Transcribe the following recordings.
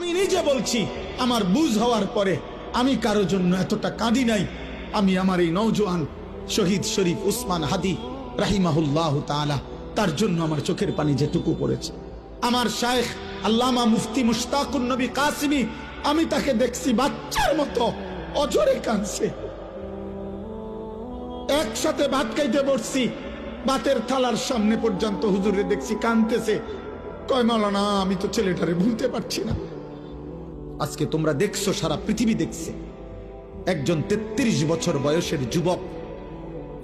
আমি নিজে বলছি, আমার বুঝ হওয়ার পরে আমি কারো জন্য এতটা কাঁদি নাই। আমি আমার এই নওজোয়ান শহীদ শরীফ উসমান হাদি রাহিমাহুল্লাহ তাআলা, তার জন্য আমার চোখের পানি যেটুকু পড়েছে। আমার শায়েখ আল্লামা মুফতি মুশতাকুন নবী কাসিমি, আমি তাকে দেখছি বাচ্চার মতো অজরে কাঁদছে। একসাথে ভাত খাইতে বসছি, ভাতের থালার সামনে পর্যন্ত হুজুরে দেখছি কাঁদতেছে। কয় মাওলানা, আমি তো ছেলেটারে ভুলতে পারছি না। আজকে তোমরা দেখছো, সারা পৃথিবী দেখছে, একজন 33 বছর বয়সের যুবক।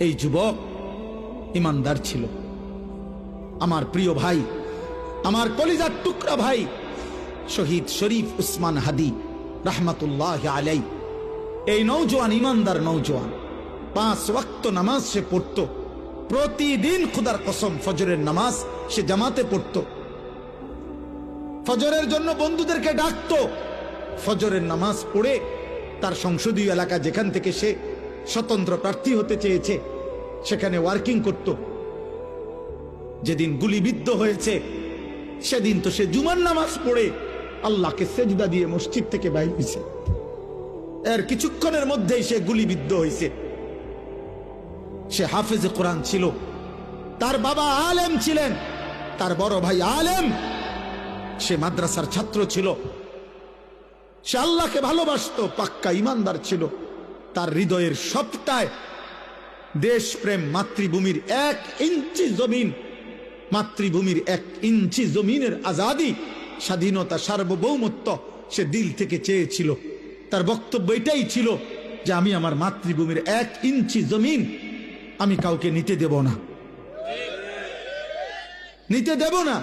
এই যুবক ইমানদার ছিল। আমার প্রিয় ভাই, আমার কলিজার টুকরা ভাই শহীদ শরীফ উসমান হাদি রাহমাতুল্লাহ আলাই, এই নওজোয়ান ইমানদার নওজোয়ান 5 ওয়াক্ত নামাজ সে পড়তো প্রতিদিন। খুদার কসম, ফজরের নামাজ সে জামাতে পড়তো। ফজরের জন্য বন্ধুদেরকে ডাকতো। ফজরের নামাজ পড়ে তার সংসদীয় এলাকা, যেখান থেকে সে স্বতন্ত্র প্রার্থী হতে চেয়েছে, সেখানে ওয়ার্কিং করত। যেদিন গুলিবিদ্ধ হয়েছে সেদিন তো সে জুমার নামাজ পড়ে আল্লাহকে সেজদা দিয়ে মসজিদ থেকে বাইর হয়েছে। এর কিছুক্ষণের মধ্যেই সে গুলিবিদ্ধ হয়েছে। সে হাফেজে কোরআন ছিল, তার বাবা আলেম ছিলেন, তার বড় ভাই আলেম, সে মাদ্রাসার ছাত্র ছিল, সে আল্লাহকে ভালোবাসতো, পাক্কা ইমানদার ছিল। তার হৃদয়ের সবটায় দেশপ্রেম, মাতৃভূমির 1 ইঞ্চি জমিন, মাতৃভূমির 1 ইঞ্চি জমিনের আজাদি, স্বাধীনতা, সার্বভৌমত্ব সে দিল থেকে চেয়েছিল। তার বক্তব্য এটাই ছিল যে আমি আমার মাতৃভূমির 1 ইঞ্চি জমিন আমি কাউকে নিতে দেব না, নিতে দেব না।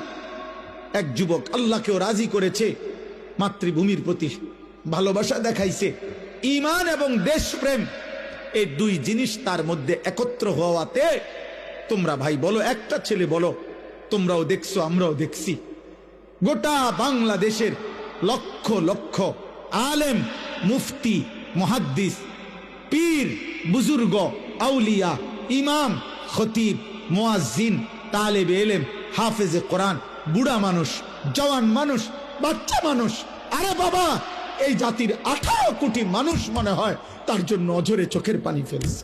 এক যুবক আল্লাহকেও রাজি করেছে, মাতৃভূমির প্রতি ভালোবাসা দেখাইছে, ঈমান এবং দেশপ্রেম, এই 2 জিনিস তার মধ্যে একত্র হওয়াতে, তোমরা ভাই বলো, একটা ছেলে বলো, তোমরাও দেখছো, আমরাও দেখছি, গোটা বাংলাদেশের লক্ষ লক্ষ আলেম, মুফতি, মুহাদ্দিস, পীর, বুজুর্গ, আউলিয়া, ইমাম, খতিব, মুয়াজ্জিন, তালেবে ইলম, হাফেজে কোরআন, বুড়া মানুষ, জওয়ান মানুষ, বাচ্চা মানুষ, আরে বাবা, এই জাতির 18 কোটি মানুষ মনে হয় তার জন্য অঝরে চোখের পানি ফেলছে।